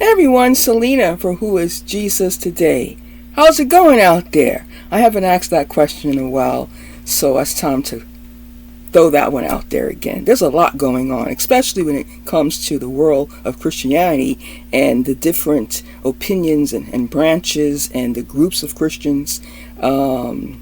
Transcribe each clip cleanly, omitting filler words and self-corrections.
Hey everyone, Selena for Who is Jesus Today. How's it going out there? I haven't asked that question in a while, so it's time to throw that one out there again. There's a lot going on, especially when it comes to the world of Christianity and the different opinions and branches and the groups of Christians, and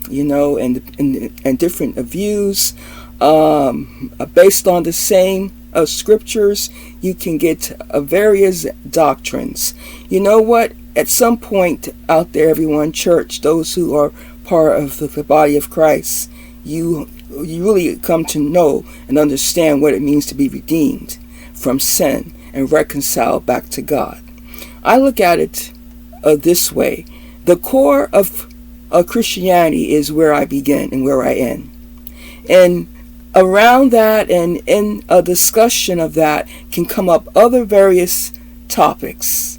different views based on the same scriptures. You can get various doctrines. You know what? At some point out there, everyone, church, those who are part of the body of Christ, you really come to know and understand what it means to be redeemed from sin and reconciled back to God. I look at it this way. The core of Christianity is where I begin and where I end. And around that and in a discussion of that can come up other various topics.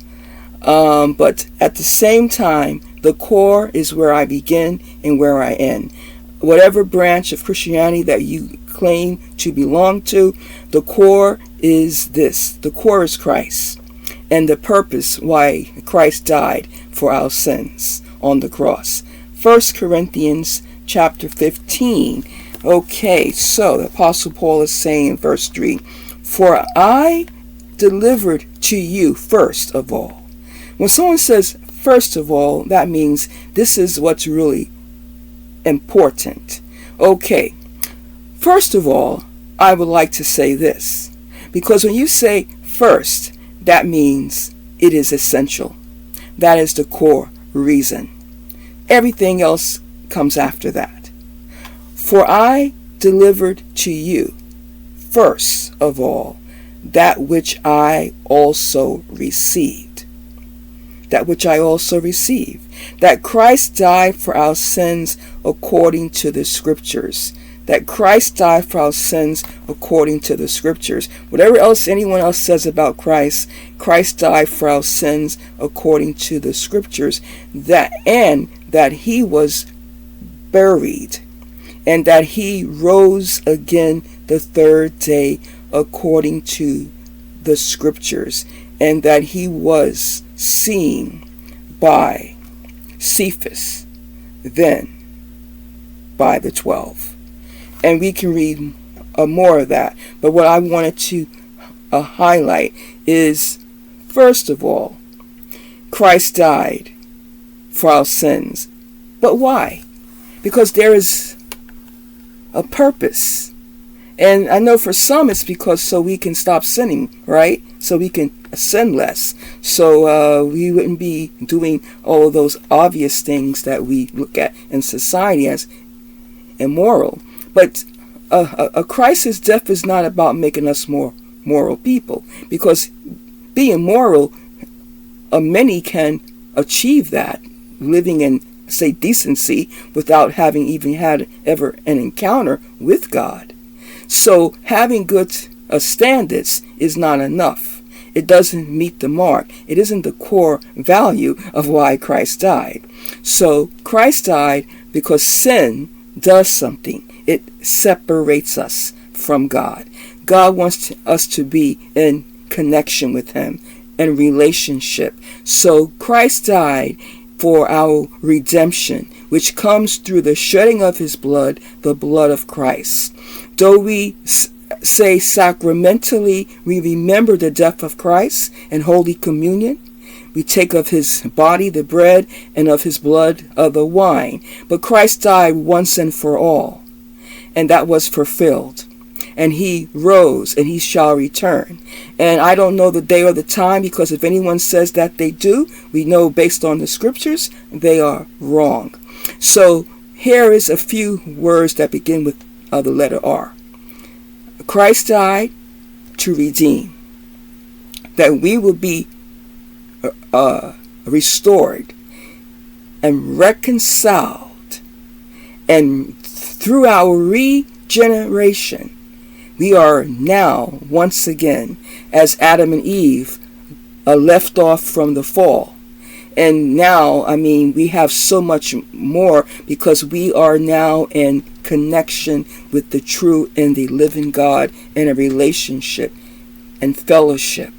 But at the same time, the core is where I begin and where I end. Whatever branch of Christianity that you claim to belong to, the core is this. The core is Christ and the purpose why Christ died for our sins on the cross. 1 Corinthians chapter 15. Okay, so the Apostle Paul is saying in verse 3, "For I delivered to you first of all." When someone says first of all, that means this is what's really important. Okay, first of all, I would like to say this, because when you say first, that means it is essential. That is the core reason. Everything else comes after that. For I delivered to you first of all that which I also received. That which I also received. That Christ died for our sins according to the scriptures. That Christ died for our sins according to the scriptures. Whatever else anyone else says about Christ, Christ died for our sins according to the scriptures. That he was buried, and that he rose again the third day according to the scriptures, and that he was seen by Cephas, then by the 12. And we can read more of that. But what I wanted to highlight is, first of all, Christ died for our sins. But why? Because there is a purpose. And I know for some it's because so we can stop sinning, right? So we can sin less. So we wouldn't be doing all of those obvious things that we look at in society as immoral. But a Christ's death is not about making us more moral people. Because being moral, many can achieve that, living in, say, decency without having even had ever an encounter with God. So having good standards is not enough. It doesn't meet the mark. It isn't the core value of why Christ died. So Christ died because sin does something. It separates us from God. God wants us to be in connection with him and relationship. So Christ died for our redemption, which comes through the shedding of his blood, the blood of Christ. Though we say sacramentally we remember the death of Christ in Holy Communion, we take of his body the bread and of his blood the wine. But Christ died once and for all, and that was fulfilled. And he rose, and he shall return. And I don't know the day or the time, because if anyone says that they do, we know based on the scriptures, they are wrong. So here is a few words that begin with the letter R. Christ died to redeem, that we will be restored and reconciled, and through our regeneration, we are now once again as Adam and Eve left off from the fall. And now, we have so much more because we are now in connection with the true and the living God in a relationship and fellowship.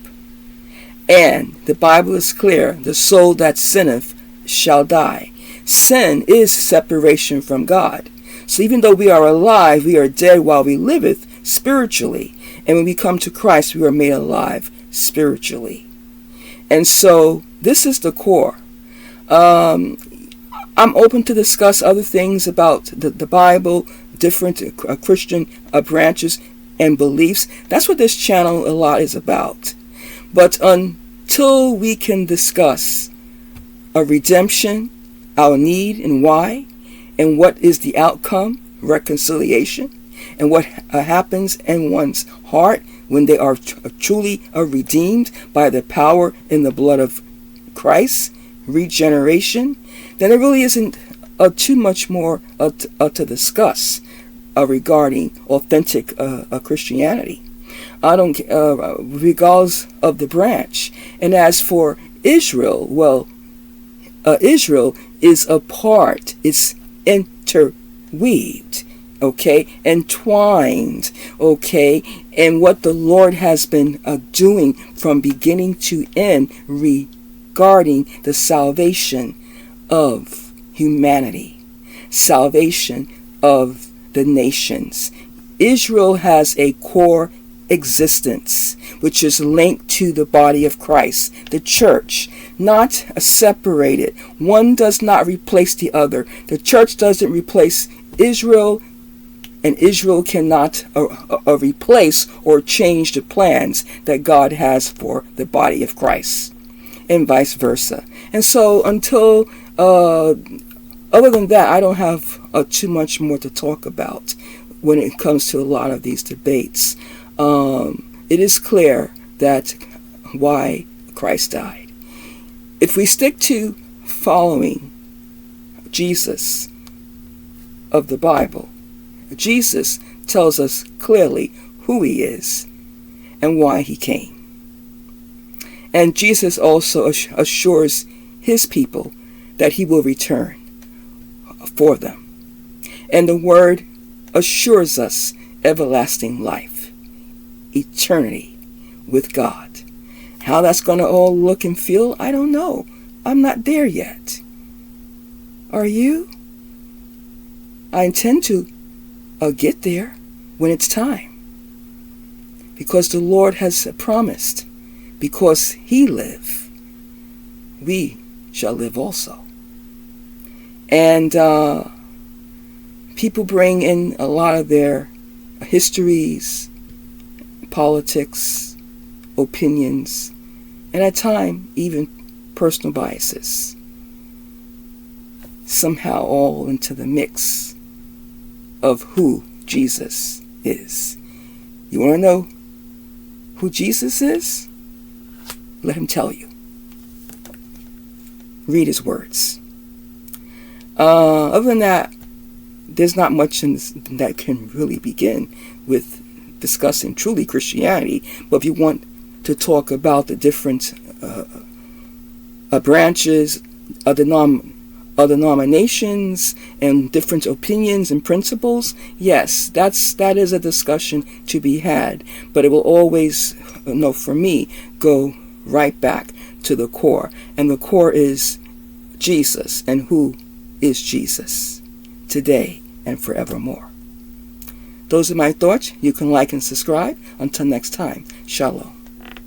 And the Bible is clear, the soul that sinneth shall die. Sin is separation from God. So even though we are alive, we are dead while we liveth spiritually. And when we come to Christ, we are made alive spiritually. And so this is the core. I'm open to discuss other things about the Bible, different Christian branches and beliefs. That's what this channel a lot is about. But until we can discuss a redemption, our need and why, and what is the outcome, reconciliation, and what happens in one's heart when they are truly redeemed by the power in the blood of Christ, regeneration, then there really isn't too much more to discuss regarding authentic Christianity. I don't regardless of the branch. And as for Israel, well, Israel is a part, it's interweaved, okay, entwined, okay, and what the Lord has been doing from beginning to end regarding the salvation of humanity, salvation of the nations. Israel has a core existence which is linked to the body of Christ, the church, not separated. One does not replace the other. The church doesn't replace Israel, and Israel cannot replace or change the plans that God has for the body of Christ, and vice versa. And so until other than that, I don't have too much more to talk about when it comes to a lot of these debates. It is clear that why Christ died. If we stick to following Jesus of the Bible, Jesus tells us clearly who he is and why he came. And Jesus also assures his people that he will return for them. And the word assures us everlasting life, eternity with God. How that's going to all look and feel, I don't know. I'm not there yet. Are you? I intend to get there when it's time. Because the Lord has promised, because he live, we shall live also. And people bring in a lot of their histories, politics, opinions, and at times even personal biases, somehow all into the mix of who Jesus is. You want to know who Jesus is? Let him tell you. Read his words. Other than that, there's not much in this that can really begin with discussing truly Christianity. But if you want to talk about the different branches, denominations, and different opinions and principles, yes, that is a discussion to be had. But it will always, for me, go right back to the core. And the core is Jesus, and who is Jesus today and forevermore. Those are my thoughts. You can like and subscribe. Until next time, Shalom.